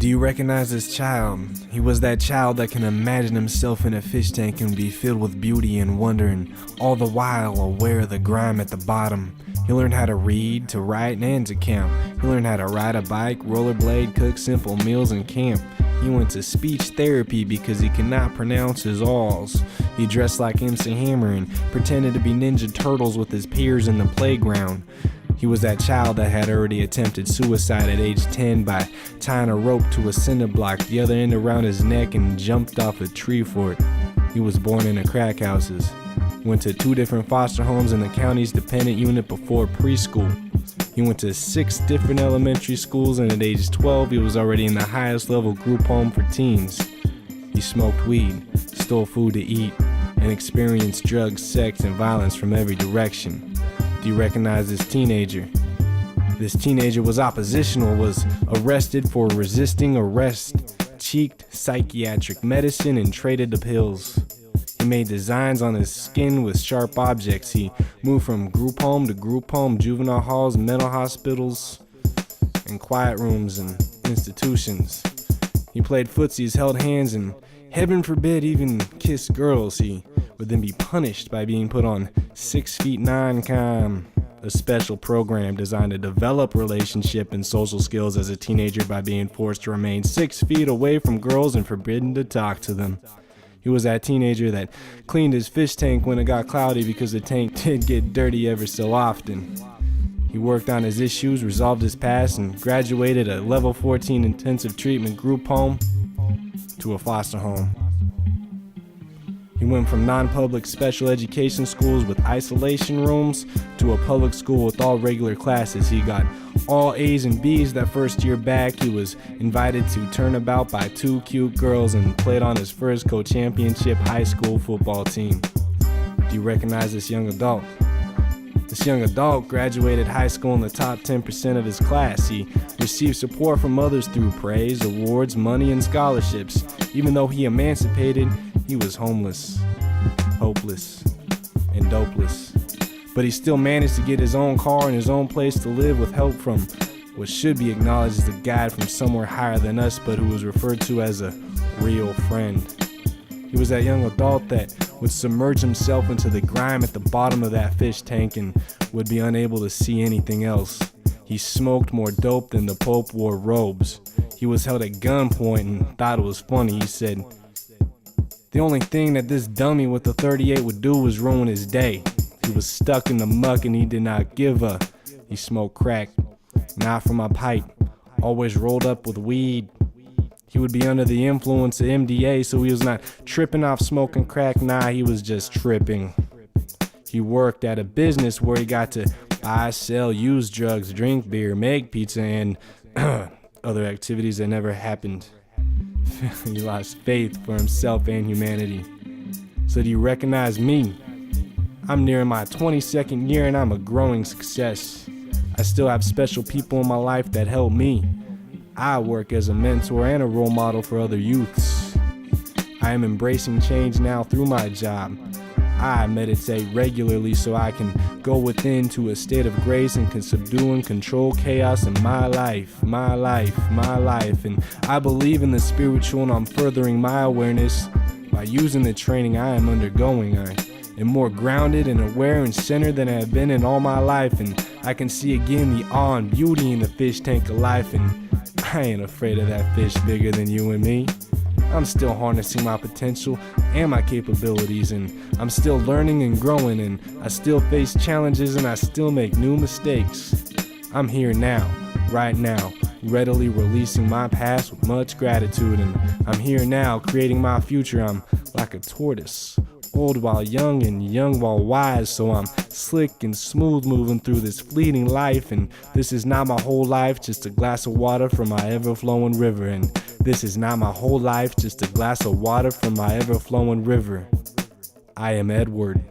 Do you recognize this child? He was that child that can imagine himself in a fish tank and be filled with beauty and wonder, and all the while aware of the grime at the bottom. He learned how to read, to write, and to count. He learned how to ride a bike, rollerblade, cook simple meals, and camp. He went to speech therapy because he could not pronounce his alls. He dressed like MC Hammer and pretended to be Ninja Turtles with his peers in the playground. He was that child that had already attempted suicide at age 10 by tying a rope to a cinder block, the other end around his neck, and jumped off a tree for it. He was born in the crack houses. Went to 2 different foster homes in the county's dependent unit before preschool. He went to 6 different elementary schools, and at age 12 he was already in the highest level group home for teens. He smoked weed, stole food to eat, and experienced drugs, sex, and violence from every direction. Do you recognize this teenager? This teenager was oppositional, was arrested for resisting arrest, cheeked psychiatric medicine, and traded the pills. He made designs on his skin with sharp objects. He moved from group home to group home, juvenile halls, mental hospitals, and quiet rooms and institutions. He played footsies, held hands, and heaven forbid even kissed girls. He would then be punished by being put on 6 feet 9 cam, a special program designed to develop relationship and social skills as a teenager by being forced to remain 6 feet away from girls and forbidden to talk to them. He was that teenager that cleaned his fish tank when it got cloudy because the tank did get dirty ever so often. He worked on his issues, resolved his past, and graduated a level 14 intensive treatment group home to a foster home. He went from non-public special education schools with isolation rooms to a public school with all regular classes. He got all A's and B's that first year back. He was invited to turnabout by 2 cute girls and played on his first co-championship high school football team. Do you recognize this young adult? This young adult graduated high school in the top 10% of his class. He received support from others through praise, awards, money, and scholarships. Even though he emancipated, he was homeless, hopeless, and dopeless. But he still managed to get his own car and his own place to live with help from what should be acknowledged as a guide from somewhere higher than us, but who was referred to as a real friend. He was that young adult that would submerge himself into the grime at the bottom of that fish tank and would be unable to see anything else. He smoked more dope than the Pope wore robes. He was held at gunpoint and thought it was funny. He said, "The only thing that this dummy with the 38 would do was ruin his day." He was stuck in the muck and he did not give a. He smoked crack, not from a pipe, always rolled up with weed. He would be under the influence of MDA, so he was not tripping off smoking crack, nah, he was just tripping. He worked at a business where he got to buy, sell, use drugs, drink beer, make pizza, and other activities that never happened. He lost faith for himself and humanity. So do you recognize me? I'm nearing my 22nd year and I'm a growing success. I still have special people in my life that help me. I work as a mentor and a role model for other youths. I am embracing change now through my job. I meditate regularly so I can go within to a state of grace and can subdue and control chaos in my life. And I believe in the spiritual and I'm furthering my awareness by using the training I am undergoing. I am more grounded and aware and centered than I have been in all my life, and I can see again the awe and beauty in the fish tank of life, and I ain't afraid of that fish bigger than you and me. I'm still harnessing my potential and my capabilities, and I'm still learning and growing, and I still face challenges and I still make new mistakes. I'm here now, right now, readily releasing my past with much gratitude, and I'm here now creating my future. I'm like a tortoise, old while young and young while wise, so I'm slick and smooth moving through this fleeting life, and this is not my whole life, just a glass of water from my ever-flowing river, and this is not my whole life, just a glass of water from my ever-flowing river. I am Edward.